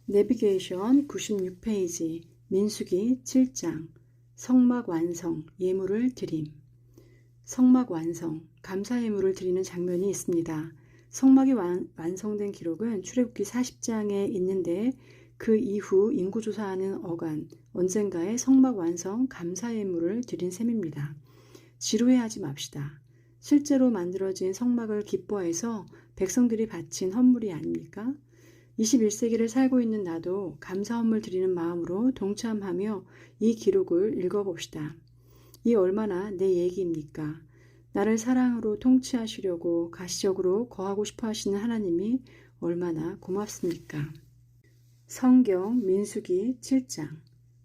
내비게이션 96페이지 민수기 7장 성막 완성, 예물을 드림. 성막 완성, 감사 예물을 드리는 장면이 있습니다. 성막이 완성된 기록은 출애굽기 40장에 있는데 그 이후 인구조사하는 어간, 언젠가에 성막 완성, 감사 예물을 드린 셈입니다. 지루해하지 맙시다. 실제로 만들어진 성막을 기뻐해서 백성들이 바친 헌물이 아닙니까? 21세기를 살고 있는 나도 감사 헌물 드리는 마음으로 동참하며 이 기록을 읽어봅시다. 이 얼마나 내 얘기입니까? 나를 사랑으로 통치하시려고 가시적으로 거하고 싶어 하시는 하나님이 얼마나 고맙습니까? 성경 민수기 7장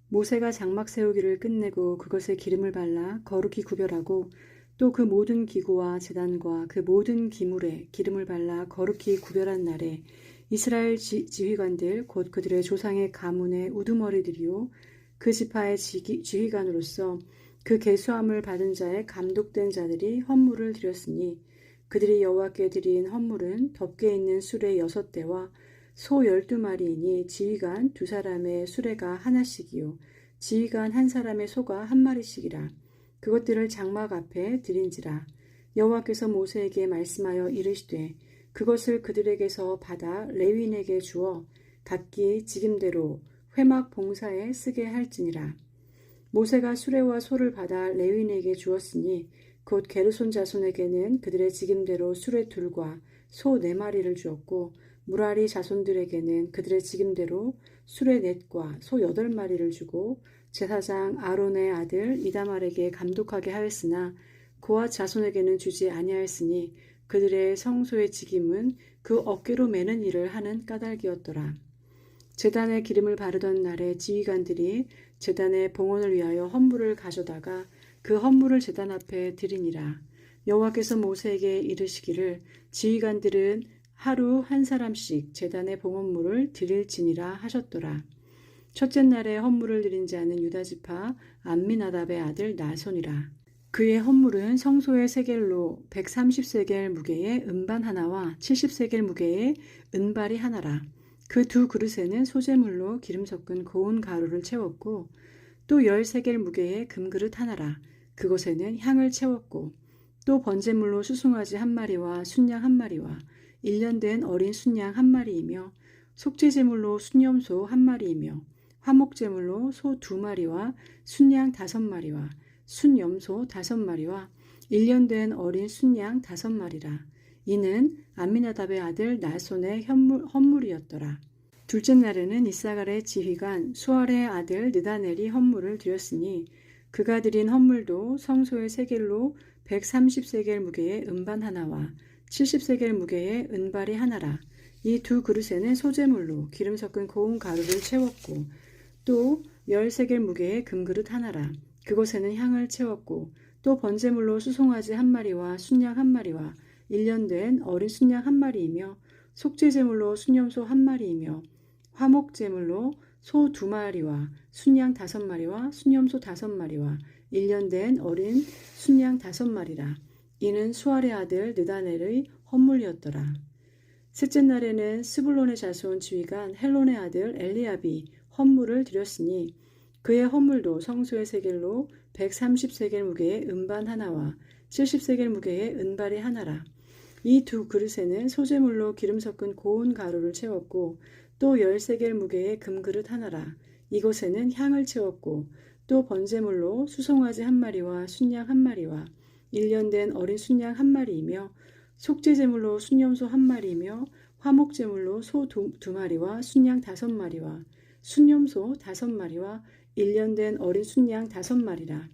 모세가 장막 세우기를 끝내고 그것에 기름을 발라 거룩히 구별하고 또 그 모든 기구와 제단과 그 모든 기물에 기름을 발라 거룩히 구별한 날에 이스라엘 지휘관들 곧 그들의 조상의 가문의 우두머리들이요 그 지파의 지휘관으로서 그 계수함을 받은 자의 감독된 자들이 헌물을 드렸으니 그들이 여호와께 드린 헌물은 덮개 있는 수레 6대와 소 12마리이니 지휘관 2사람의 수레가 하나씩이요 지휘관 1사람의 소가 1마리씩이라. 그것들을 장막 앞에 드린지라. 여호와께서 모세에게 말씀하여 이르시되 그것을 그들에게서 받아 레위인에게 주어 각기 직임대로 회막 봉사에 쓰게 할지니라. 모세가 수레와 소를 받아 레위인에게 주었으니 곧 게르손 자손에게는 그들의 직임대로 수레 둘과 소 4마리를 주었고 무라리 자손들에게는 그들의 직임대로 수레 4과 소 8마리를 주고 제사장 아론의 아들 이다말에게 감독하게 하였으나 고앗 자손에게는 주지 아니하였으니 그들의 성소의 직임은 그 어깨로 매는 일을 하는 까닭이었더라. 제단에 기름을 바르던 날에 지휘관들이 제단의 봉헌을 위하여 헌물을 가져다가 그 헌물을 제단 앞에 드리니라. 여호와께서 모세에게 이르시기를 지휘관들은 하루 1사람씩 제단의 봉헌물을 드릴지니라 하셨더라. 첫째 날에 헌물을 드린 자는 유다지파 암미나답의 아들 나손이라. 그의 헌물은 성소의 세겔로 130세겔 무게의 은반 하나와 70세겔 무게의 은발이 하나라. 그 2그릇에는 소재물로 기름 섞은 고운 가루를 채웠고 또 10세겔 무게의 금그릇 하나라. 그곳에는 향을 채웠고 또 번제물로 수송아지 1마리와 순양 1마리와 1년 된 어린 순양 1마리이며 속죄제물로 순염소 1마리이며 화목제물로 소 2마리와 순양 5마리와 순염소 5마리와 1년 된 어린 순양 5마리라. 이는 암미나답의 아들 나손의 헌물이었더라. 둘째 날에는 이사갈의 지휘관 수알의 아들 느다넬이 헌물을 드렸으니 그가 드린 헌물도 성소의 세겔로 130세겔 무게의 은반 하나와 70세겔 무게의 은발이 하나라. 이 2그릇에는 소재물로 기름 섞은 고운 가루를 채웠고 또 10세겔 무게의 금그릇 하나라. 그곳에는 향을 채웠고 또 번제물로 수송아지 1마리와 순양 1마리와 1년 된 어린 순양 1마리이며 속죄제물로 순염소 1마리이며 화목제물로 소 2마리와 순양 5마리와 순염소 5마리와 1년 된 어린 순양 5마리라. 이는 수알의 아들 느다넬의 헌물이었더라. 셋째 날에는 스불론의 자손 지휘관 헬론의 아들 엘리압이 헌물을 드렸으니 그의 헌물도 성소의 세겔로 130세겔 무게의 은반 하나와 70세겔 무게의 은발이 하나라. 이 2그릇에는 소재물로 기름 섞은 고운 가루를 채웠고 또 10세겔 무게의 금그릇 하나라. 이곳에는 향을 채웠고 또 번제물로 수송아지 1마리와 순양 1마리와 1년 된 어린 순양 1마리이며 속죄제물로 순염소 1마리이며 화목제물로 소 2마리와 순양 5마리와 순염소 5마리와 1년 된 어린 순양 5마리라.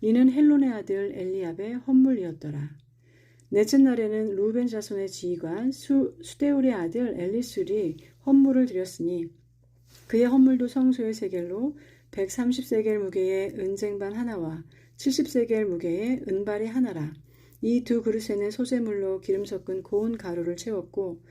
이는 헬론의 아들 엘리압의 헌물이었더라. 넷째 날에는 루벤 자손의 지휘관 수데울의 아들 엘리술이 헌물을 드렸으니 그의 헌물도 성소의 세겔로 130세겔 무게의 은쟁반 하나와 70세겔 무게의 은발이 하나라. 이 2그릇에는 소재물로 기름 섞은 고운 가루를 채웠고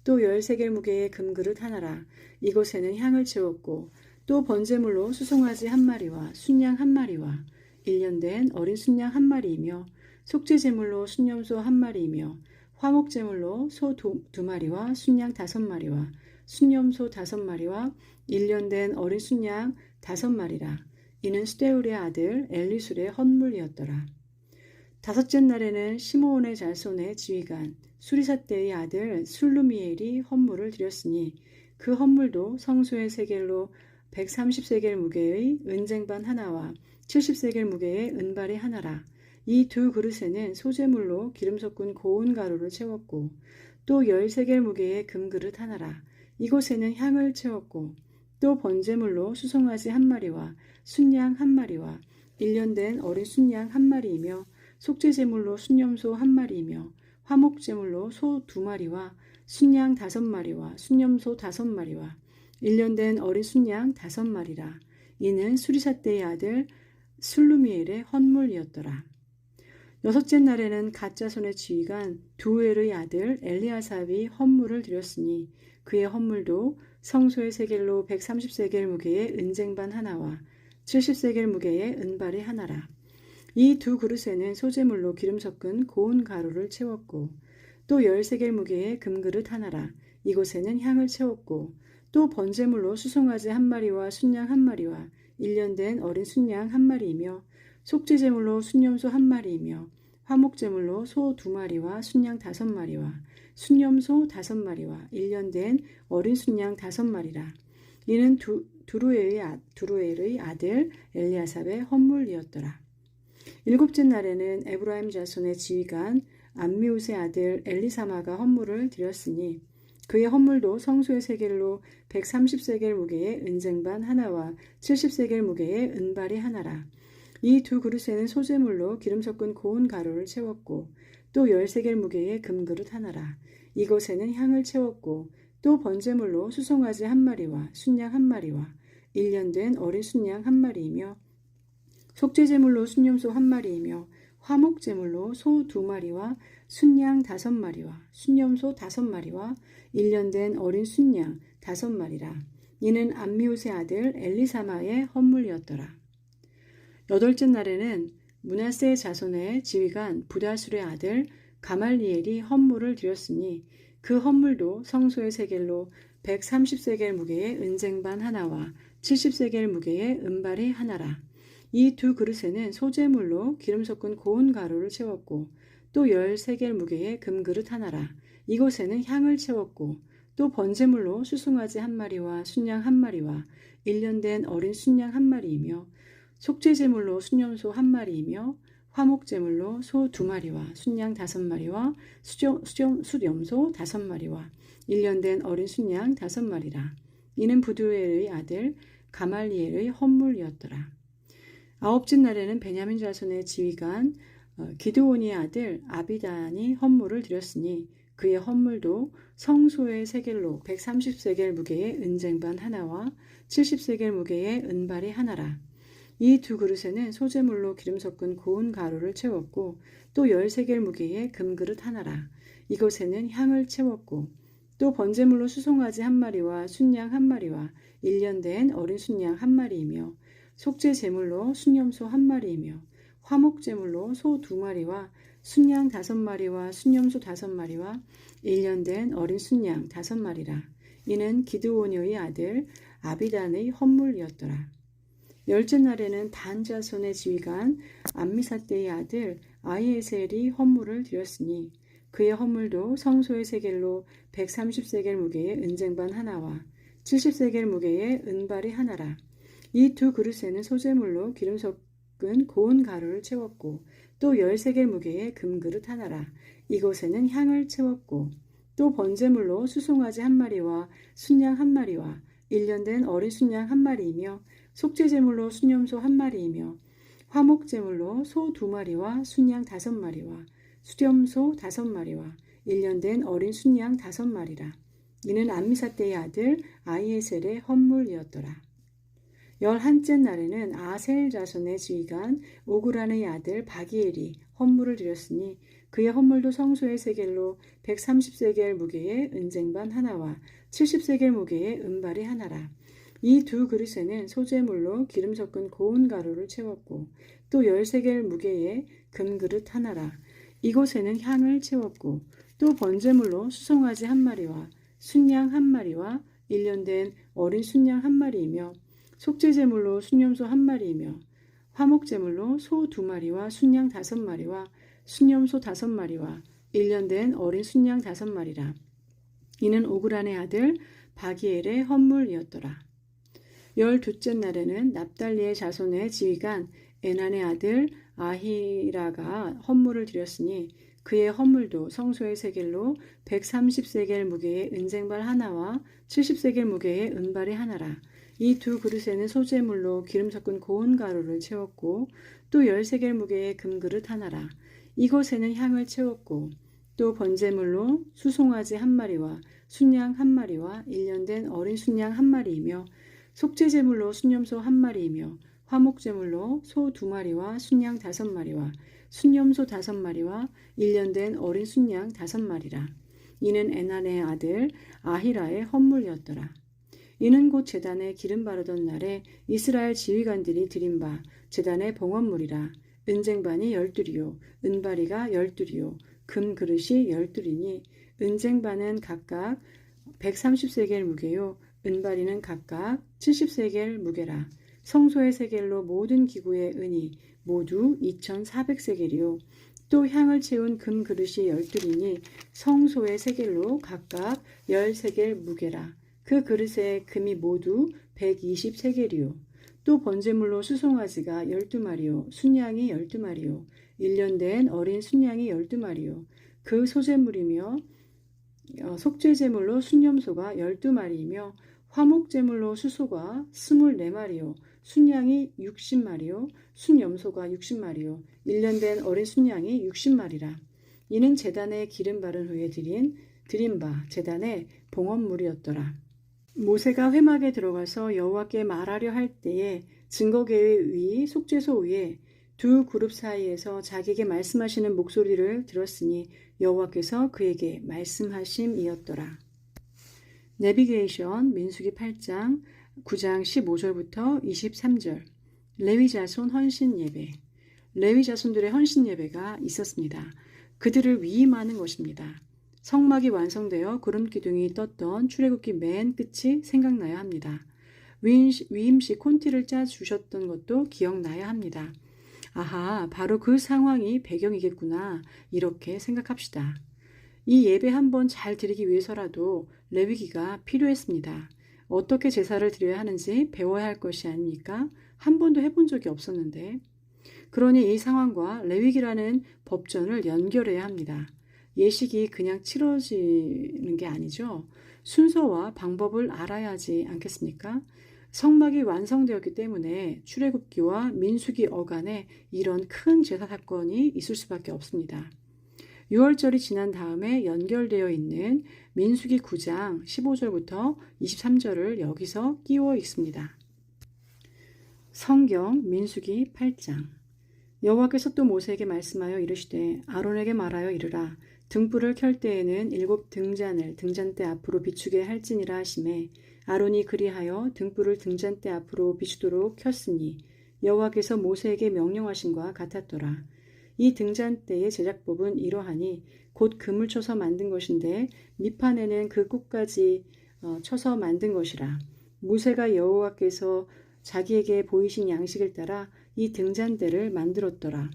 또 10세겔 무게의 금그릇 하나라. 이곳에는 향을 채웠고 또 번제물로 수송아지 1마리와 순양 1마리와 1년 된 어린 순양 1마리이며 속죄제물로 순염소 1마리이며 화목제물로 소 2마리와 순양 5마리와 순염소 5마리와 1년 된 어린 순양 5마리라. 이는 수데울의 아들 엘리술의 헌물이었더라. 다섯째 날에는 시므온의 자손의 지휘관 수리삿대의 아들 술루미엘이 헌물을 드렸으니 그 헌물도 성소의 세겔로 130세겔 무게의 은쟁반 하나와 70세겔 무게의 은발이 하나라. 이 두 그릇에는 소재물로 기름 섞은 고운 가루를 채웠고 또 10세겔 무게의 금그릇 하나라. 이곳에는 향을 채웠고 또 번제물로 수송아지 1마리와 순양 1마리와 1년 된 어린 순양 1마리이며 속죄제물로 순염소 1마리이며 화목제물로 소 2마리와 순양 5마리와 순염소 5마리와 1년 된 어린 순양 5마리라. 이는 수리삿대의 아들 술루미엘의 헌물이었더라. 여섯째 날에는 갓 자손의 지휘관 두엘의 아들 엘리아삽이 헌물을 드렸으니 그의 헌물도 성소의 세겔로 130세겔 무게의 은쟁반 하나와 70세겔 무게의 은발이 하나라. 이 두 그릇에는 소재물로 기름 섞은 고운 가루를 채웠고 또 10세겔 무게의 금그릇 하나라. 이곳에는 향을 채웠고 또 번제물로 수송아지 1마리와 순양 1마리와 1년 된 어린 순양 1마리이며 속죄제물로 순염소 1마리이며 화목제물로 소 2마리와 순양 5마리와 순염소 5마리와 1년 된 어린 순양 5마리라. 이는 두루엘의 아들 엘리아삽의 헌물이었더라. 일곱째 날에는 에브라임 자손의 지휘관 암미웃의 아들 엘리사마가 헌물을 드렸으니 그의 헌물도 성소의 세겔로 130세겔 무게의 은쟁반 하나와 70세겔 무게의 은발이 하나라. 이 두 그릇에는 소재물로 기름 섞은 고운 가루를 채웠고 또 10세겔 무게의 금그릇 하나라. 이곳에는 향을 채웠고 또 번제물로 수송아지 1마리와 순양 1마리와 1년 된 어린 순양 1마리이며 속죄제물로 순염소 1마리이며 화목제물로 소 2마리와 순양 5마리와 순염소 5마리와 1년 된 어린 순양 5마리라. 이는 암미웃의 아들 엘리사마의 헌물이었더라. 여덟째 날에는 므낫세 자손의 지휘관 부다술의 아들 가말리엘이 헌물을 드렸으니 그 헌물도 성소의 세겔로 130세겔 무게의 은쟁반 하나와 70세겔 무게의 은발이 하나라. 이 두 그릇에는 소재물로 기름 섞은 고운 가루를 채웠고 또 10세겔 무게의 금그릇 하나라. 이곳에는 향을 채웠고 또 번제물로 수송아지 1마리와 순양 1마리와 1년 된 어린 순양 1마리이며 속죄제물로 순염소 1마리이며 화목제물로 소 2마리와 순양 5마리와 수염소 5마리와 1년 된 어린 순양 5마리라. 이는 부두엘의 아들 가말리엘의 헌물이었더라. 아홉째 날에는 베냐민 자손의 지휘관 기드온의 아들 아비단이 헌물을 드렸으니 그의 헌물도 성소의 세겔로 130세겔 무게의 은쟁반 하나와 70세겔 무게의 은발이 하나라. 이 두 그릇에는 소재물로 기름 섞은 고운 가루를 채웠고 또 10세겔 무게의 금그릇 하나라. 이곳에는 향을 채웠고 또 번제물로 수송아지 1마리와 순양 1마리와 1년 된 어린 순양 1마리이며 속죄제물로 순염소 1마리이며 화목제물로 소 2마리와 순양 5마리와 순염소 5마리와 1년 된 어린 순양 5마리라. 이는 기드온의 아들 아비단의 헌물이었더라. 열째 날에는 단 자손의 지휘관 암미사대의 아들 아히에셀이 헌물을 드렸으니 그의 헌물도 성소의 세겔로 130세겔 무게의 은쟁반 하나와 70세겔 무게의 은발이 하나라. 이 두 그릇에는 소재물로 기름 섞은 고운 가루를 채웠고 또 10세겔 무게의 금그릇 하나라. 이곳에는 향을 채웠고 또 번제물로 수송아지 1마리와 순양 1마리와 1년 된 어린 순양 1마리이며 속죄제물로 순염소 1마리이며 화목제물로 소 2마리와 순양 5마리와 수렴소 5마리와 1년 된 어린 순양 5마리라. 이는 암미사대의 아들 아히에셀의 헌물이었더라. 11째 날에는 아셀 자손의 지휘관 오그란의 아들 바기엘이 헌물을 드렸으니 그의 헌물도 성소의 세겔로 130세겔 무게의 은쟁반 하나와 70세겔 무게의 은발이 하나라. 이 두 그릇에는 소재물로 기름 섞은 고운 가루를 채웠고 또 10세겔 무게의 금그릇 하나라. 이곳에는 향을 채웠고 또 번제물로 수송아지 1마리와 순양 1마리와 1년 된 어린 순양 한 마리이며 속죄제물로 순염소 한 마리이며 화목제물로 소 2마리와 순양 5마리와 순염소 5마리와 1년 된 어린 순양 5마리라. 이는 오그란의 아들 바기엘의 헌물이었더라. 12째 날에는 납달리의 자손의 지휘관 에난의 아들 아히라가 헌물을 드렸으니 그의 헌물도 성소의 세겔로 130세겔 무게의 은쟁발 하나와 70세겔 무게의 은발이 하나라. 이 2그릇에는 소재물로 기름 섞은 고운 가루를 채웠고 또 10세겔 무게의 금그릇 하나라. 이것에는 향을 채웠고 또 번제물로 수송아지 한 마리와 순양 한 마리와 1년 된 어린 순양 한 마리이며 속죄제물로 순염소 한 마리이며 화목제물로 소 2마리와 순양 5마리와 순염소 5마리와 1년 된 어린 순양 5마리라. 이는 에난의 아들 아히라의 헌물이었더라. 이는 곧 제단에 기름 바르던 날에 이스라엘 지휘관들이 드린 바 제단의 봉헌물이라. 은쟁반이 12이요 은바리가 12이요 금그릇이 12이니 은쟁반은 각각 130세겔 무게요 은바리는 각각 70세겔 무게라. 성소의 세겔로 모든 기구의 은이 모두 2400세겔이요 또 향을 채운 금그릇이 12이니 성소의 세겔로 각각 10세겔 무게라. 그 그릇의 금이 모두 120세겔이요 또 번제물로 수송아지가 12마리요 순양이 12마리요 1년 된 어린 순양이 12마리요 그 소제물이며 속죄제물로 순염소가 12마리이며 화목제물로 수소가 24마리요 순양이 60마리요 순염소가 60마리요 1년 된 어린 순양이 60마리라. 이는 제단에 기름 바른 후에 드린 바 제단의 봉헌물이었더라. 모세가 회막에 들어가서 여호와께 말하려 할 때에 증거궤의 위 속죄소 위에 2그룹 사이에서 자기에게 말씀하시는 목소리를 들었으니 여호와께서 그에게 말씀하심이었더라. 내비게이션 민수기 8장 9장 15절부터 23절. 레위 자손 헌신 예배. 레위 자손들의 헌신 예배가 있었습니다. 그들을 위임하는 것입니다. 성막이 완성되어 구름 기둥이 떴던 출애굽기 맨 끝이 생각나야 합니다. 위임식 콘티를 짜 주셨던 것도 기억나야 합니다. 아하, 바로 그 상황이 배경이겠구나. 이렇게 생각합시다. 이 예배 한번 잘 드리기 위해서라도 레위기가 필요했습니다. 어떻게 제사를 드려야 하는지 배워야 할 것이 아닙니까? 한 번도 해본 적이 없었는데. 그러니 이 상황과 레위기라는 법전을 연결해야 합니다. 예식이 그냥 치러지는 게 아니죠. 순서와 방법을 알아야 하지 않겠습니까? 성막이 완성되었기 때문에 출애굽기와 민수기 어간에 이런 큰 제사 사건이 있을 수밖에 없습니다. 6월절이 지난 다음에 연결되어 있는 민수기 9장 15절부터 23절을 여기서 끼워 읽습니다. 성경 민수기 8장. 여호와께서 또 모세에게 말씀하여 이르시되 아론에게 말하여 이르라. 등불을 켤 때에는 7 등잔을 등잔대 앞으로 비추게 할지니라 하시매 아론이 그리하여 등불을 등잔대 앞으로 비추도록 켰으니 여호와께서 모세에게 명령하신과 같았더라. 이 등잔대의 제작법은 이러하니 곧 금을 쳐서 만든 것인데 밑판에는 그 꽃까지 쳐서 만든 것이라. 모세가 여호와께서 자기에게 보이신 양식을 따라 이 등잔대를 만들었더라.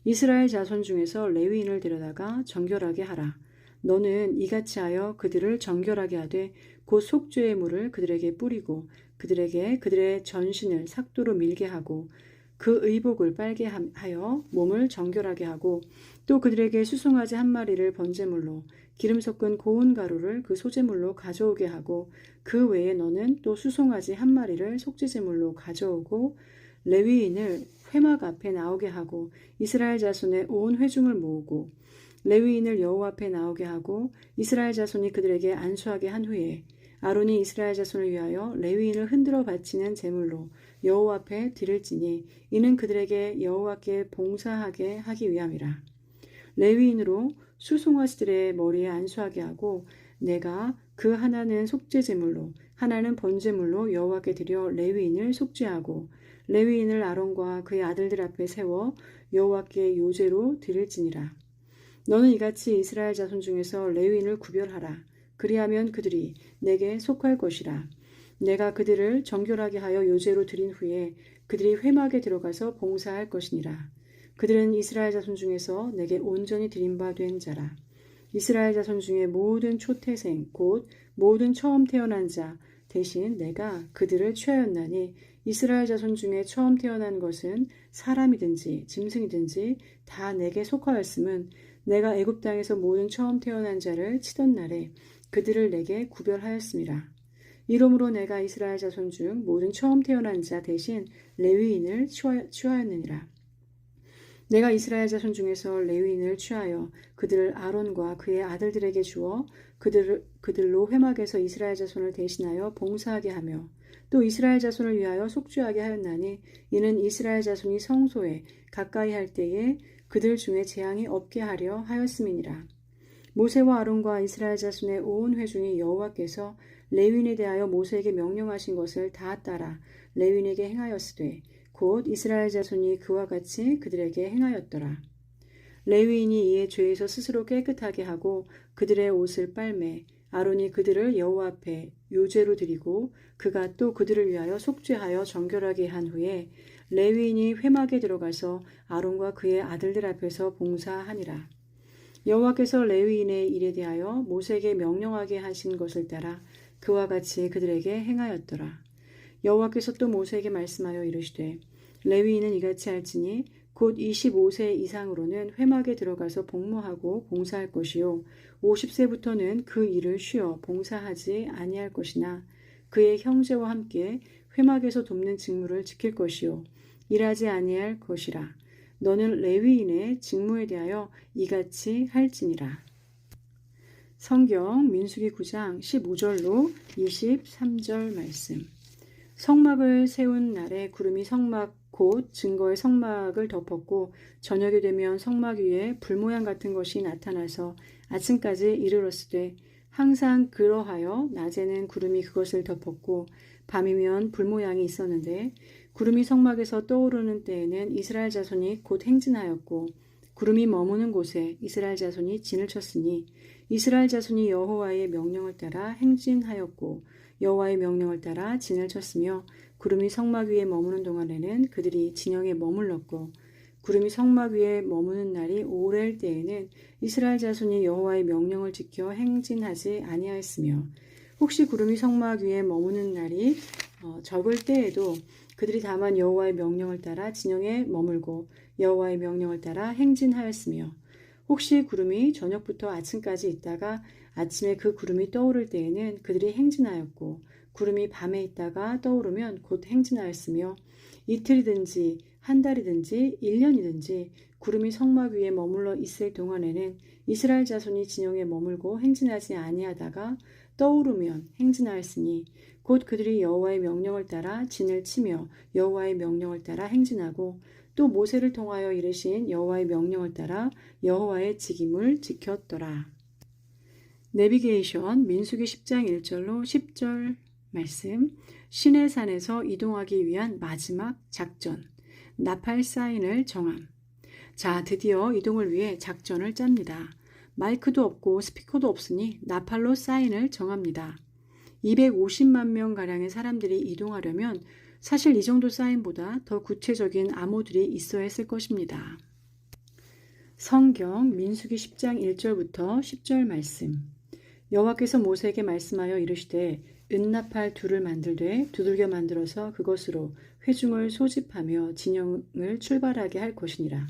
이스라엘 자손 중에서 레위인을 데려다가 정결하게 하라. 너는 이같이 하여 그들을 정결하게 하되 곧 속죄의 물을 그들에게 뿌리고 그들에게 그들의 전신을 삭도로 밀게 하고 그 의복을 빨게 하여 몸을 정결하게 하고 또 그들에게 수송아지 한 마리를 번제물로 기름 섞은 고운 가루를 그 소제물로 가져오게 하고 그 외에 너는 또 수송아지 한 마리를 속죄제물로 가져오고 레위인을 회막 앞에 나오게 하고 이스라엘 자손의 온 회중을 모으고 레위인을 여호와 앞에 나오게 하고 이스라엘 자손이 그들에게 안수하게 한 후에 아론이 이스라엘 자손을 위하여 레위인을 흔들어 바치는 제물로 여호와 앞에 드릴지니 이는 그들에게 여호와께 봉사하게 하기 위함이라. 레위인으로 수송아지들의 머리에 안수하게 하고 내가 그 하나는 속죄제물로 하나는 번제물로 여호와께 드려 레위인을 속죄하고 레위인을 아론과 그의 아들들 앞에 세워 여호와께 요제로 드릴지니라. 너는 이같이 이스라엘 자손 중에서 레위인을 구별하라. 그리하면 그들이 내게 속할 것이라. 내가 그들을 정결하게 하여 요제로 드린 후에 그들이 회막에 들어가서 봉사할 것이니라. 그들은 이스라엘 자손 중에서 내게 온전히 드린 바 된 자라. 이스라엘 자손 중에 모든 초태생 곧 모든 처음 태어난 자 대신 내가 그들을 취하였나니 이스라엘 자손 중에 처음 태어난 것은 사람이든지 짐승이든지 다 내게 속하였음은 내가 애굽 땅에서 모든 처음 태어난 자를 치던 날에 그들을 내게 구별하였음이라. 이러므로 내가 이스라엘 자손 중 모든 처음 태어난 자 대신 레위인을 취하였느니라. 내가 이스라엘 자손 중에서 레위인을 취하여 그들을 아론과 그의 아들들에게 주어 그들로 회막에서 이스라엘 자손을 대신하여 봉사하게 하며 또 이스라엘 자손을 위하여 속죄하게 하였나니 이는 이스라엘 자손이 성소에 가까이 할 때에 그들 중에 재앙이 없게 하려 하였음이니라. 모세와 아론과 이스라엘 자손의 온 회중이 여호와께서 레위인에 대하여 모세에게 명령하신 것을 다 따라 레위인에게 행하였으되 곧 이스라엘 자손이 그와 같이 그들에게 행하였더라. 레위인이 이에 죄에서 스스로 깨끗하게 하고 그들의 옷을 빨매 아론이 그들을 여호와 앞에 요제로 드리고 그가 또 그들을 위하여 속죄하여 정결하게 한 후에 레위인이 회막에 들어가서 아론과 그의 아들들 앞에서 봉사하니라. 여호와께서 레위인의 일에 대하여 모세에게 명령하게 하신 것을 따라 그와 같이 그들에게 행하였더라. 여호와께서 또 모세에게 말씀하여 이르시되 레위인은 이같이 할지니 곧 25세 이상으로는 회막에 들어가서 복무하고 봉사할 것이요 50세부터는 그 일을 쉬어 봉사하지 아니할 것이나 그의 형제와 함께 회막에서 돕는 직무를 지킬 것이요 일하지 아니할 것이라. 너는 레위인의 직무에 대하여 이같이 할지니라. 성경 민수기 9장 15절로 23절 말씀. 성막을 세운 날에 구름이 성막 곧 증거의 성막을 덮었고 저녁이 되면 성막 위에 불 모양 같은 것이 나타나서 아침까지 이르렀으되 항상 그러하여 낮에는 구름이 그것을 덮었고 밤이면 불 모양이 있었는데 구름이 성막에서 떠오르는 때에는 이스라엘 자손이 곧 행진하였고 구름이 머무는 곳에 이스라엘 자손이 진을 쳤으니 이스라엘 자손이 여호와의 명령을 따라 행진하였고 여호와의 명령을 따라 진을 쳤으며 구름이 성막 위에 머무는 동안에는 그들이 진영에 머물렀고 구름이 성막 위에 머무는 날이 오래일 때에는 이스라엘 자손이 여호와의 명령을 지켜 행진하지 아니하였으며 혹시 구름이 성막 위에 머무는 날이 적을 때에도 그들이 다만 여호와의 명령을 따라 진영에 머물고 여호와의 명령을 따라 행진하였으며 혹시 구름이 저녁부터 아침까지 있다가 아침에 그 구름이 떠오를 때에는 그들이 행진하였고 구름이 밤에 있다가 떠오르면 곧 행진하였으며 이틀이든지 한 달이든지 1년이든지 구름이 성막 위에 머물러 있을 동안에는 이스라엘 자손이 진영에 머물고 행진하지 아니하다가 떠오르면 행진하였으니 곧 그들이 여호와의 명령을 따라 진을 치며 여호와의 명령을 따라 행진하고 또 모세를 통하여 이르신 여호와의 명령을 따라 여호와의 직임을 지켰더라. 내비게이션 민수기 10장 1절로 10절 말씀. 시내 산에서 이동하기 위한 마지막 작전. 나팔 사인을 정함. 자, 드디어 이동을 위해 작전을 짭니다. 마이크도 없고 스피커도 없으니 나팔로 사인을 정합니다. 250만 명가량의 사람들이 이동하려면 사실 이 정도 사인보다 더 구체적인 암호들이 있어야 했을 것입니다. 성경 민수기 10장 1절부터 10절 말씀. 여호와께서 모세에게 말씀하여 이르시되 은나팔 둘을 만들되 두들겨 만들어서 그것으로 회중을 소집하며 진영을 출발하게 할 것이니라.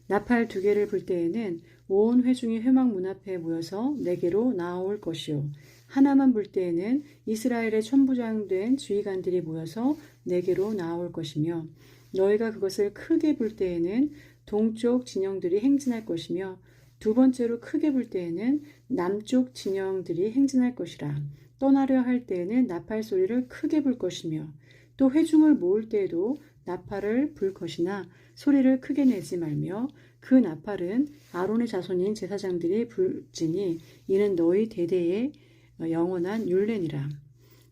나팔 2개를 불 때에는 온 회중이 회막 문 앞에 모여서 내게로 나아올 것이요 하나만 불 때에는 이스라엘의 천부장된 지휘관들이 모여서 내게로 나아올 것이며 너희가 그것을 크게 불 때에는 동쪽 진영들이 행진할 것이며 두 번째로 크게 불 때에는 남쪽 진영들이 행진할 것이라. 떠나려 할 때에는 나팔 소리를 크게 불 것이며 또 회중을 모을 때에도 나팔을 불 것이나 소리를 크게 내지 말며 그 나팔은 아론의 자손인 제사장들이 불지니 이는 너희 대대의 영원한 율례니라.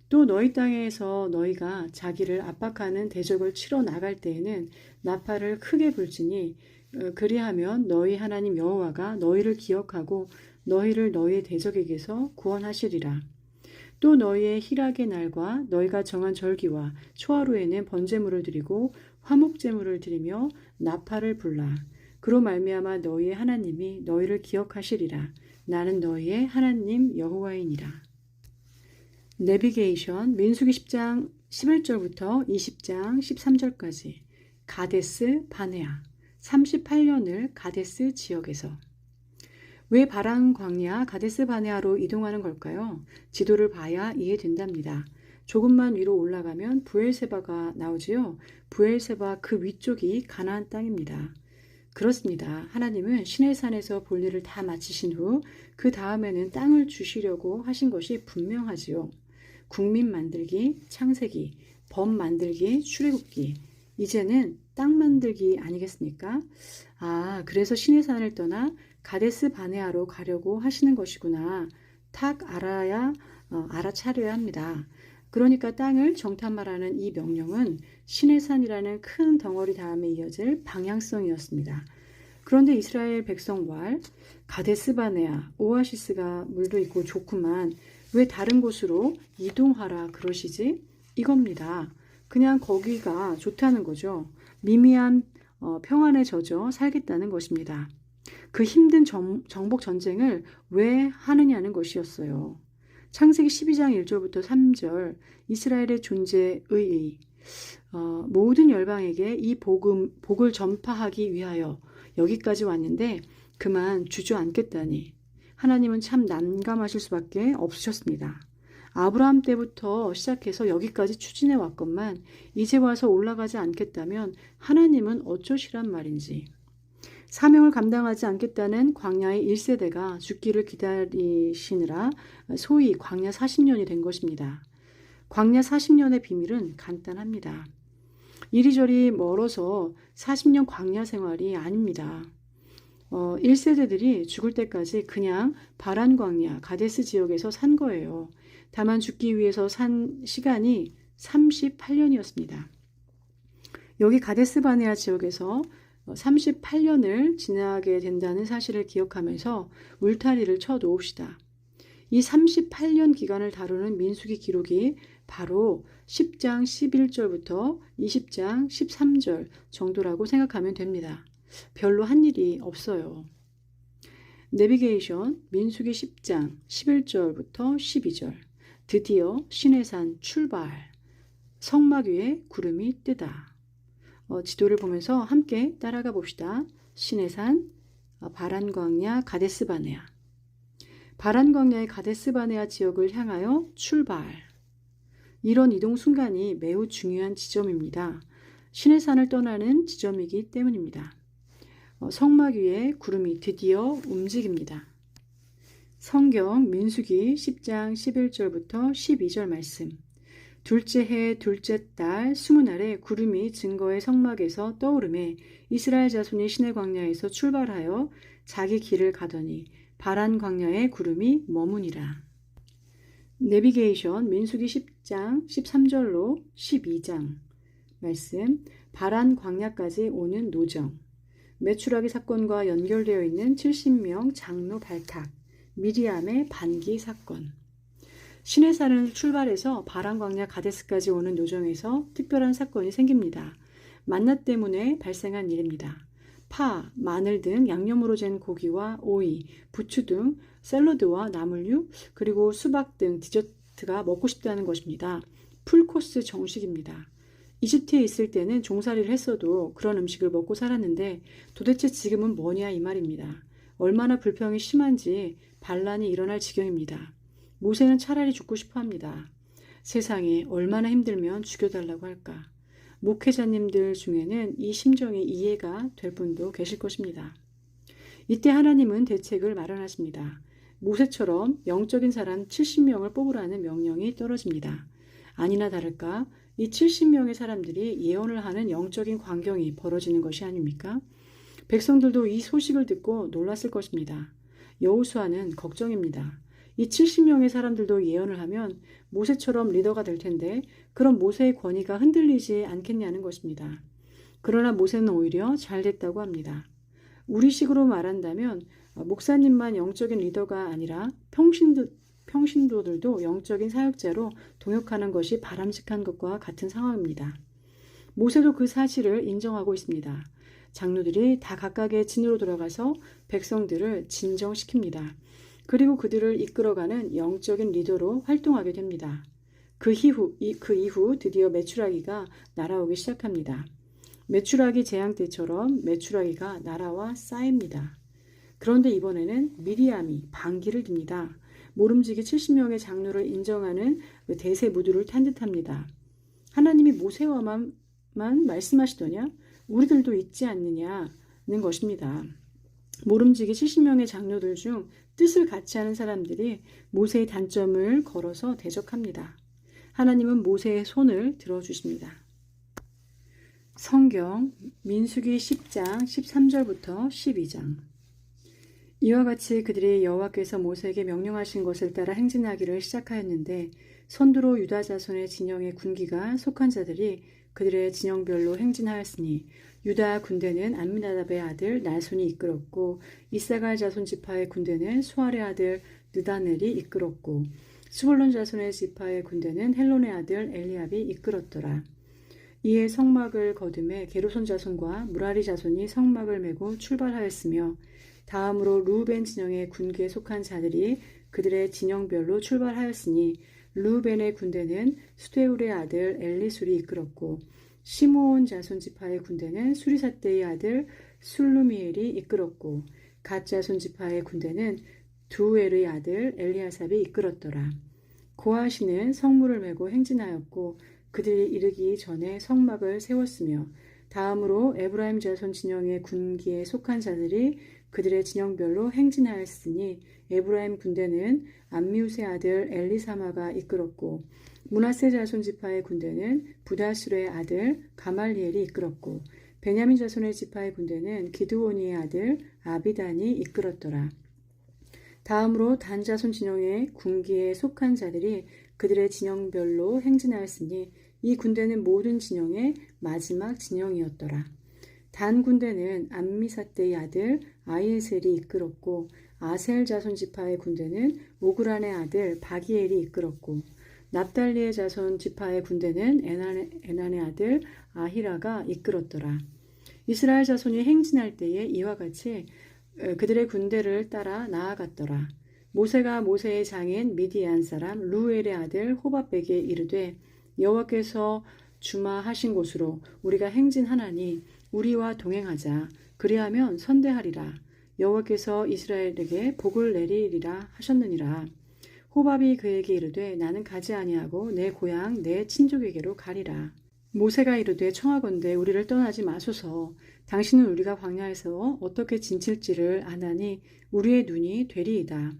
또 너희 땅에서 너희가 자기를 압박하는 대적을 치러 나갈 때에는 나팔을 크게 불지니 그리하면 너희 하나님 여호와가 너희를 기억하고 너희를 너희의 대적에게서 구원하시리라. 또 너희의 희락의 날과 너희가 정한 절기와 초하루에는 번제물을 드리고 화목제물을 드리며 나팔을 불라. 그로 말미암아 너희의 하나님이 너희를 기억하시리라. 나는 너희의 하나님 여호와이니라. 내비게이션 민수기 10장 11절부터 20장 13절까지 가데스 바네아 38년을 가데스 지역에서. 왜 바란 광야 가데스 바네아로 이동하는 걸까요? 지도를 봐야 이해된답니다. 조금만 위로 올라가면 부엘세바가 나오지요. 부엘세바 그 위쪽이 가나안 땅입니다. 그렇습니다. 하나님은 시내산에서 볼 일을 다 마치신 후 그 다음에는 땅을 주시려고 하신 것이 분명하지요. 국민 만들기, 창세기, 법 만들기, 출애굽기, 이제는 땅 만들기 아니겠습니까? 그래서 시내산을 떠나 가데스 바네아로 가려고 하시는 것이구나. 알아차려야 합니다. 그러니까 땅을 정탐하라는 이 명령은 시내산이라는 큰 덩어리 다음에 이어질 방향성이었습니다. 그런데 이스라엘 백성 왈, 가데스 바네아, 오아시스가 물도 있고 좋구만. 왜 다른 곳으로 이동하라 그러시지? 이겁니다. 그냥 거기가 좋다는 거죠. 미미한 평안에 젖어 살겠다는 것입니다. 그 힘든 정복 전쟁을 왜 하느냐는 것이었어요. 창세기 12장 1절부터 3절 이스라엘의 존재의 모든 열방에게 이 복을 전파하기 위하여 여기까지 왔는데 그만 주저앉겠다니 하나님은 참 난감하실 수밖에 없으셨습니다. 아브라함 때부터 시작해서 여기까지 추진해 왔건만 이제 와서 올라가지 않겠다면 하나님은 어쩌시란 말인지. 사명을 감당하지 않겠다는 광야의 1세대가 죽기를 기다리시느라 소위 광야 40년이 된 것입니다. 광야 40년의 비밀은 간단합니다. 이리저리 멀어서 40년 광야 생활이 아닙니다. 1세대들이 죽을 때까지 그냥 바란 광야, 가데스 지역에서 산 거예요. 다만 죽기 위해서 산 시간이 38년이었습니다. 여기 가데스 바네아 지역에서 38년을 지나게 된다는 사실을 기억하면서 울타리를 쳐 놓읍시다. 이 38년 기간을 다루는 민수기 기록이 바로 10장 11절부터 20장 13절 정도라고 생각하면 됩니다. 별로 한 일이 없어요. 내비게이션 민수기 10장 11절부터 12절 드디어 시내산 출발 성막 위에 구름이 뜨다. 지도를 보면서 함께 따라가 봅시다. 시내산, 바란 광야, 가데스 바네아. 바란 광야의 가데스 바네아 지역을 향하여 출발. 이런 이동 순간이 매우 중요한 지점입니다. 시내산을 떠나는 지점이기 때문입니다. 성막 위에 구름이 드디어 움직입니다. 성경 민수기 10장 11절부터 12절 말씀. 둘째 해 둘째 달 20날에 구름이 증거의 성막에서 떠오르매 이스라엘 자손이 시내 광야에서 출발하여 자기 길을 가더니 바란 광야에 구름이 머무니라. 내비게이션 민수기 10장 13절로 12장 말씀. 바란 광야까지 오는 노정. 메추라기 사건과 연결되어 있는 70명 장로 발탁. 미리암의 반기 사건. 시내산을 출발해서 바란 광야 가데스까지 오는 노정에서 특별한 사건이 생깁니다. 만나 때문에 발생한 일입니다. 파, 마늘 등 양념으로 잰 고기와 오이, 부추 등 샐러드와 나물류, 그리고 수박 등 디저트가 먹고 싶다는 것입니다. 풀코스 정식입니다. 이집트에 있을 때는 종살이를 했어도 그런 음식을 먹고 살았는데 도대체 지금은 뭐냐 이 말입니다. 얼마나 불평이 심한지 반란이 일어날 지경입니다. 모세는 차라리 죽고 싶어 합니다. 세상에 얼마나 힘들면 죽여달라고 할까. 목회자님들 중에는 이 심정이 이해가 될 분도 계실 것입니다. 이때 하나님은 대책을 마련하십니다. 모세처럼 영적인 사람 70명을 뽑으라는 명령이 떨어집니다. 아니나 다를까 이 70명의 사람들이 예언을 하는 영적인 광경이 벌어지는 것이 아닙니까? 백성들도 이 소식을 듣고 놀랐을 것입니다. 여호수아는 걱정입니다. 이 70명의 사람들도 예언을 하면 모세처럼 리더가 될 텐데 그럼 모세의 권위가 흔들리지 않겠냐는 것입니다. 그러나 모세는 오히려 잘 됐다고 합니다. 우리식으로 말한다면 목사님만 영적인 리더가 아니라 평신도들도 영적인 사역자로 동역하는 것이 바람직한 것과 같은 상황입니다. 모세도 그 사실을 인정하고 있습니다. 장로들이 다 각각의 진으로 들어가서 백성들을 진정시킵니다. 그리고 그들을 이끌어가는 영적인 리더로 활동하게 됩니다. 그 이후 드디어 메추라기가 날아오기 시작합니다. 메추라기 재앙 때처럼 메추라기가 날아와 쌓입니다. 그런데 이번에는 미리암이 반기를 듭니다. 모름지기 70명의 장로를 인정하는 대세 무드를 탄 듯합니다. 하나님이 모세와만 말씀하시더냐? 우리들도 있지 않느냐는 것입니다. 모름지기 70명의 장로들 중 뜻을 같이 하는 사람들이 모세의 단점을 걸어서 대적합니다. 하나님은 모세의 손을 들어주십니다. 성경 민수기 10장 13절부터 12장. 이와 같이 그들이 여호와께서 모세에게 명령하신 것을 따라 행진하기를 시작하였는데 선두로 유다 자손의 진영의 군기가 속한 자들이 그들의 진영별로 행진하였으니 유다 군대는 암미나답의 아들 나손이 이끌었고 이사갈 자손 지파의 군대는 수알의 아들 느다넬이 이끌었고 스불론 자손의 지파의 군대는 헬론의 아들 엘리압이 이끌었더라. 이에 성막을 거두매 게르손 자손과 무라리 자손이 성막을 메고 출발하였으며 다음으로 르우벤 진영의 군기에 속한 자들이 그들의 진영별로 출발하였으니 르우벤의 군대는 수데울의 아들 엘리술이 이끌었고 시므온 자손 지파의 군대는 수리사떼의 아들 술루미엘이 이끌었고 갓 자손 지파의 군대는 두엘의 아들 엘리아삽이 이끌었더라. 고하시는 성문을 메고 행진하였고 그들이 이르기 전에 성막을 세웠으며 다음으로 에브라임 자손 진영의 군기에 속한 자들이 그들의 진영별로 행진하였으니 에브라임 군대는 암미우스의 아들 엘리사마가 이끌었고 므낫세 자손 지파의 군대는 부다술의 아들 가말리엘이 이끌었고 베냐민 자손의 지파의 군대는 기드오니의 아들 아비단이 이끌었더라. 다음으로 단 자손 진영의 군기에 속한 자들이 그들의 진영별로 행진하였으니 이 군대는 모든 진영의 마지막 진영이었더라. 단 군대는 암미사떼의 아들 아이에셀이 이끌었고 아셀 자손 지파의 군대는 오그란의 아들 바기엘이 이끌었고 납달리의 자손 지파의 군대는 에난의 아들 아히라가 이끌었더라. 이스라엘 자손이 행진할 때에 이와 같이 그들의 군대를 따라 나아갔더라. 모세가 모세의 장인 미디안 사람 루엘의 아들 호밥에게 이르되 여호와께서 주마하신 곳으로 우리가 행진하나니 우리와 동행하자. 그리하면 선대하리라. 여호와께서 이스라엘에게 복을 내리리라 하셨느니라. 호밥이 그에게 이르되 나는 가지 아니하고 내 고향 내 친족에게로 가리라. 모세가 이르되 청하건대 우리를 떠나지 마소서. 당신은 우리가 광야에서 어떻게 지칠지를 아나니 우리의 눈이 되리이다.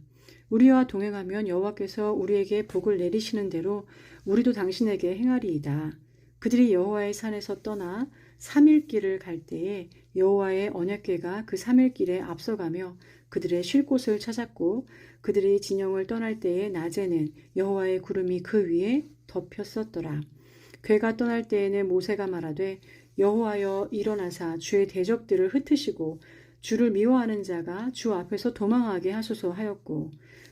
우리와 동행하면 여호와께서 우리에게 복을 내리시는 대로 우리도 당신에게 행하리이다. 그들이 여호와의 산에서 떠나 3일 길을 갈 때에 여호와의 언약궤가 그 3일 길에 앞서가며 그들의 쉴 곳을 찾았고 그들이 진영을 떠날 때에 낮에는 여호와의 구름이 그 위에 덮였었더라. 궤가 떠날 때에는 모세가 말하되 여호와여 일어나사 주의 대적들을 흩으시고 주를 미워하는 자가 주 앞에서 도망하게 하소서 하였고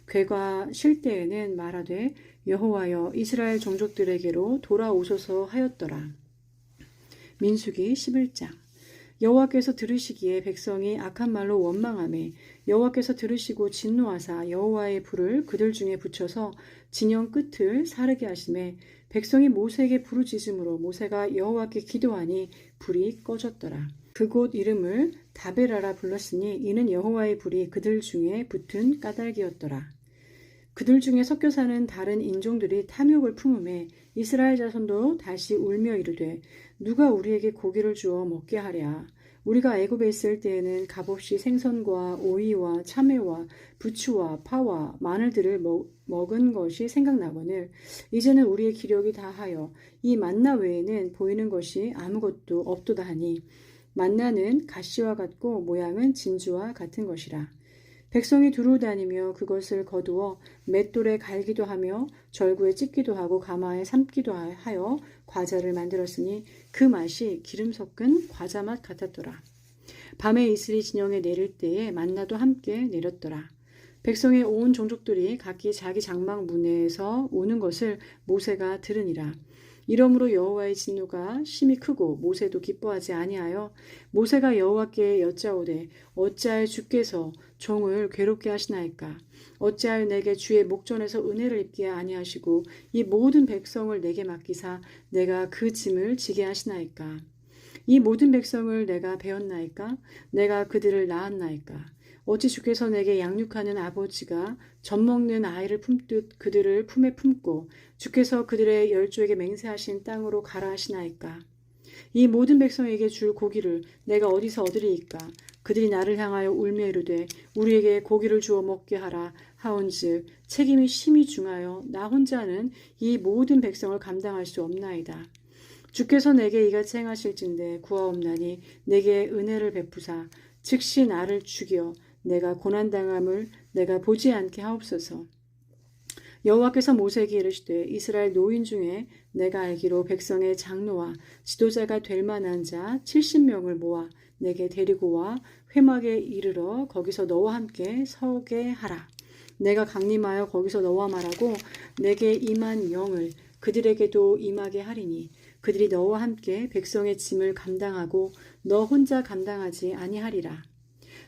궤가 쉴 때에는 말하되 여호와여 이스라엘 종족들에게로 돌아오소서 하였더라. 민수기 11장. 여호와께서 들으시기에 백성이 악한 말로 원망하매 여호와께서 들으시고 진노하사 여호와의 불을 그들 중에 붙여서 진영 끝을 사르게 하시매 백성이 모세에게 부르짖음으로 모세가 여호와께 기도하니 불이 꺼졌더라. 그곳 이름을 다베라라 불렀으니 이는 여호와의 불이 그들 중에 붙은 까닭이었더라. 그들 중에 섞여 사는 다른 인종들이 탐욕을 품음에 이스라엘 자손도 다시 울며 이르되 누가 우리에게 고기를 주어 먹게 하랴. 우리가 애굽에 있을 때에는 값없이 생선과 오이와 참외와 부추와 파와 마늘들을 먹은 것이 생각나거늘 이제는 우리의 기력이 다하여 이 만나 외에는 보이는 것이 아무것도 없도다 하니 만나는 가시와 같고 모양은 진주와 같은 것이라. 백성이 두루 다니며 그것을 거두어 맷돌에 갈기도 하며 절구에 찢기도 하고 가마에 삶기도 하여 과자를 만들었으니 그 맛이 기름 섞은 과자 맛 같았더라. 밤에 이슬이 진영에 내릴 때에 만나도 함께 내렸더라. 백성의 온 종족들이 각기 자기 장막 문에서 오는 것을 모세가 들으니라. 이러므로 여호와의 진노가 심히 크고 모세도 기뻐하지 아니하여 모세가 여호와께 여짜오되 어찌하여 주께서 종을 괴롭게 하시나이까? 어찌하여 내게 주의 목전에서 은혜를 입게 아니하시고 이 모든 백성을 내게 맡기사 내가 그 짐을 지게 하시나이까? 이 모든 백성을 내가 배웠나이까? 내가 그들을 낳았나이까? 어찌 주께서 내게 양육하는 아버지가 젖먹는 아이를 품듯 그들을 품에 품고 주께서 그들의 열조에게 맹세하신 땅으로 가라 하시나이까? 이 모든 백성에게 줄 고기를 내가 어디서 얻으리이까? 그들이 나를 향하여 울며 이르되 우리에게 고기를 주어 먹게 하라 하온즉 책임이 심히 중하여 나 혼자는 이 모든 백성을 감당할 수 없나이다. 주께서 내게 이같이 행하실진대 구하옵나니 내게 은혜를 베푸사 즉시 나를 죽여 내가 고난당함을 내가 보지 않게 하옵소서. 여호와께서 모세에게 이르시되 이스라엘 노인 중에 내가 알기로 백성의 장로와 지도자가 될 만한 자 70명을 모아 내게 데리고 와 회막에 이르러 거기서 너와 함께 서게 하라. 내가 강림하여 거기서 너와 말하고 내게 임한 영을 그들에게도 임하게 하리니 그들이 너와 함께 백성의 짐을 감당하고 너 혼자 감당하지 아니하리라.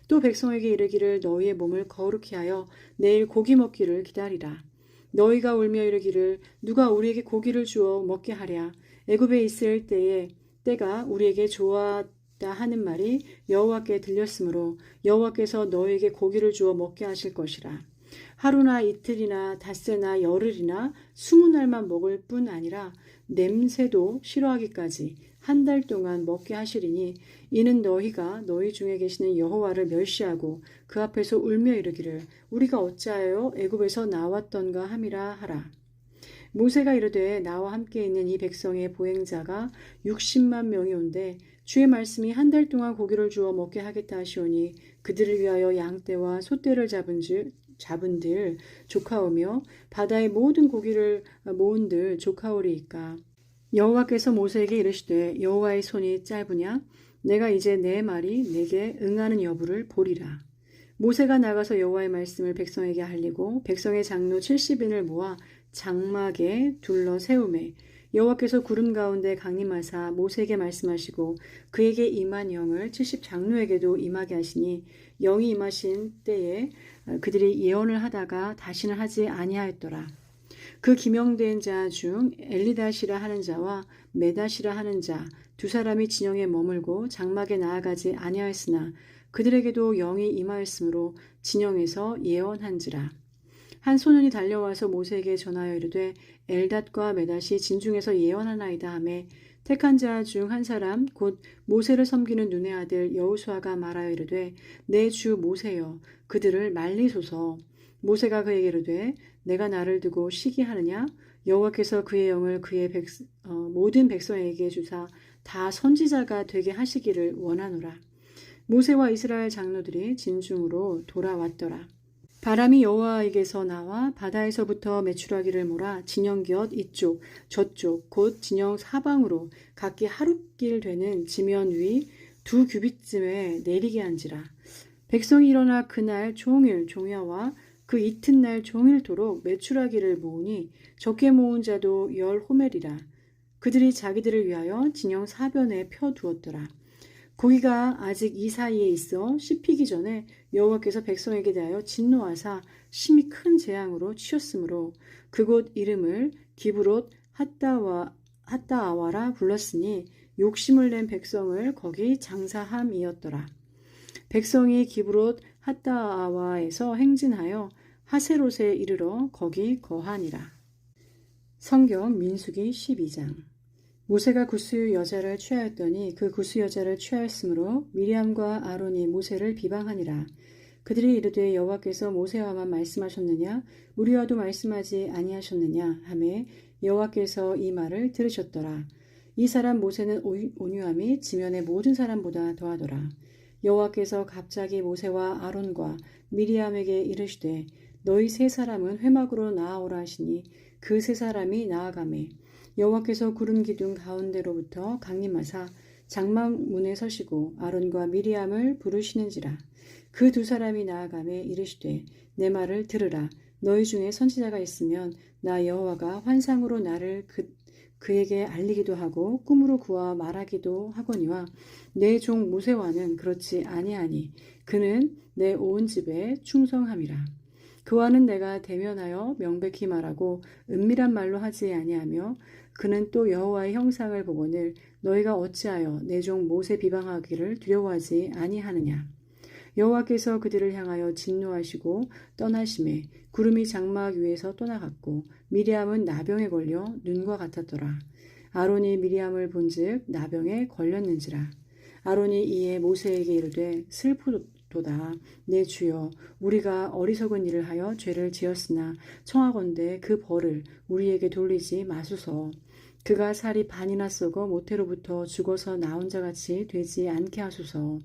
또 백성에게 이르기를 너희의 몸을 거룩히 하여 내일 고기 먹기를 기다리라. 너희가 울며 이르기를 누가 우리에게 고기를 주어 먹게 하랴. 애굽에 있을 때가 우리에게 좋았다 하는 말이 여호와께 들렸으므로 여호와께서 너희에게 고기를 주어 먹게 하실 것이라. 하루나 이틀이나 닷새나 열흘이나 20날만 먹을 뿐 아니라 냄새도 싫어하기까지 한 달 동안 먹게 하시리니 이는 너희가 너희 중에 계시는 여호와를 멸시하고 그 앞에서 울며 이르기를 우리가 어찌하여 애굽에서 나왔던가 함이라 하라. 모세가 이르되 나와 함께 있는 이 백성의 보행자가 60만 명이 온데 주의 말씀이 한 달 동안 고기를 주어 먹게 하겠다 하시오니 그들을 위하여 양떼와 소떼를 잡은들 조카오며 바다의 모든 고기를 모은들 조카오리이까. 여호와께서 모세에게 이르시되 여호와의 손이 짧으냐? 내가 이제 내 말이 내게 응하는 여부를 보리라. 모세가 나가서 여호와의 말씀을 백성에게 알리고 백성의 장로 70인을 모아 장막에 둘러 세우매 여호와께서 구름 가운데 강림하사 모세에게 말씀하시고 그에게 임한 영을 70장로에게도 임하게 하시니 영이 임하신 때에 그들이 예언을 하다가 다시는 하지 아니하였더라. 그 기명된 자 중 엘리다시라 하는 자와 메다시라 하는 자 두 사람이 진영에 머물고 장막에 나아가지 아니하였으나 그들에게도 영이 임하였으므로 진영에서 예언한지라. 한 소년이 달려와서 모세에게 전하여 이르되 엘닷과 메닷이 진중에서 예언하나이다 하매 택한 자 중 한 사람 곧 모세를 섬기는 눈의 아들 여호수아가 말하여 이르되 내 주 모세여 그들을 말리소서. 모세가 그에게 이르되 내가 나를 두고 시기하느냐? 여호와께서 그의 영을 그의 모든 백성에게 주사 다 선지자가 되게 하시기를 원하노라. 모세와 이스라엘 장로들이 진중으로 돌아왔더라. 바람이 여호와에게서 나와 바다에서부터 메추라기를 몰아 진영 곁 이쪽 저쪽 곧 진영 사방으로 각기 하룻길 되는 지면 위 2규빗쯤에 내리게 한지라. 백성이 일어나 그날 종일 종야와 그 이튿날 종일토록 메추라기를 모으니 적게 모은 자도 10호멜이라. 그들이 자기들을 위하여 진영 사변에 펴두었더라. 고기가 아직 이 사이에 있어 씹히기 전에 여호와께서 백성에게 대하여 진노하사 심히 큰 재앙으로 치셨으므로 그곳 이름을 기브롯 핫다아와라 불렀으니 욕심을 낸 백성을 거기 장사함이었더라. 백성이 기브롯 핫다아와에서 행진하여 하세롯에 이르러 거기 거하니라. 성경 민수기 12장. 모세가 구스 여자를 취하였더니 그 구스 여자를 취하였으므로 미리암과 아론이 모세를 비방하니라. 그들이 이르되 여호와께서 모세와만 말씀하셨느냐 우리와도 말씀하지 아니하셨느냐 하매 여호와께서 이 말을 들으셨더라. 이 사람 모세는 온유함이 지면의 모든 사람보다 더하더라. 여호와께서 갑자기 모세와 아론과 미리암에게 이르시되 너희 세 사람은 회막으로 나아오라 하시니 그 세 사람이 나아가매 여호와께서 구름 기둥 가운데로부터 강림하사 장막 문에 서시고 아론과 미리암을 부르시는지라. 그 두 사람이 나아가매 이르시되 내 말을 들으라. 너희 중에 선지자가 있으면 나 여호와가 환상으로 나를 그에게 알리기도 하고 꿈으로 그와 말하기도 하거니와 내 종 모세와는 그렇지 아니하니 그는 내 온 집에 충성함이라. 그와는 내가 대면하여 명백히 말하고 은밀한 말로 하지 아니하며 그는 또 여호와의 형상을 보거늘 너희가 어찌하여 내 종 모세 비방하기를 두려워하지 아니하느냐. 여호와께서 그들을 향하여 진노하시고 떠나심에 구름이 장막 위에서 떠나갔고 미리암은 나병에 걸려 눈과 같았더라. 아론이 미리암을 본즉 나병에 걸렸는지라. 아론이 이에 모세에게 이르되 슬프도다. 내 주여, 우리가 어리석은 일을 하여 죄를 지었으나 청하건대 그 벌을 우리에게 돌리지 마소서. 그가 살이 반이나 썩어 모태로부터 죽어서 나온 자같이 되지 않게 하소서.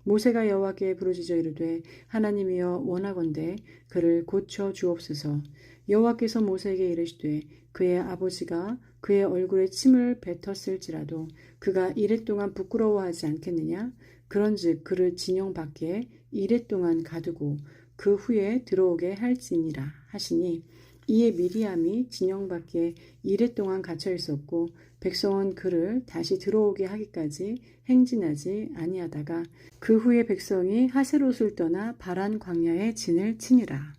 모세가 여호와께 부르짖어 이르되 하나님이여 원하건대 그를 고쳐 주옵소서. 여호와께서 모세에게 이르시되 그의 아버지가 그의 얼굴에 침을 뱉었을지라도 그가 이랫동안 부끄러워하지 않겠느냐. 그런즉 그를 진영 밖에 이랫동안 가두고 그 후에 들어오게 할지니라 하시니 이에 미리암이 진영 밖에 이랫동안 갇혀 있었고 백성은 그를 다시 들어오게 하기까지 행진하지 아니하다가 그 후에 백성이 하세롯을 떠나 바란 광야에 진을 치니라.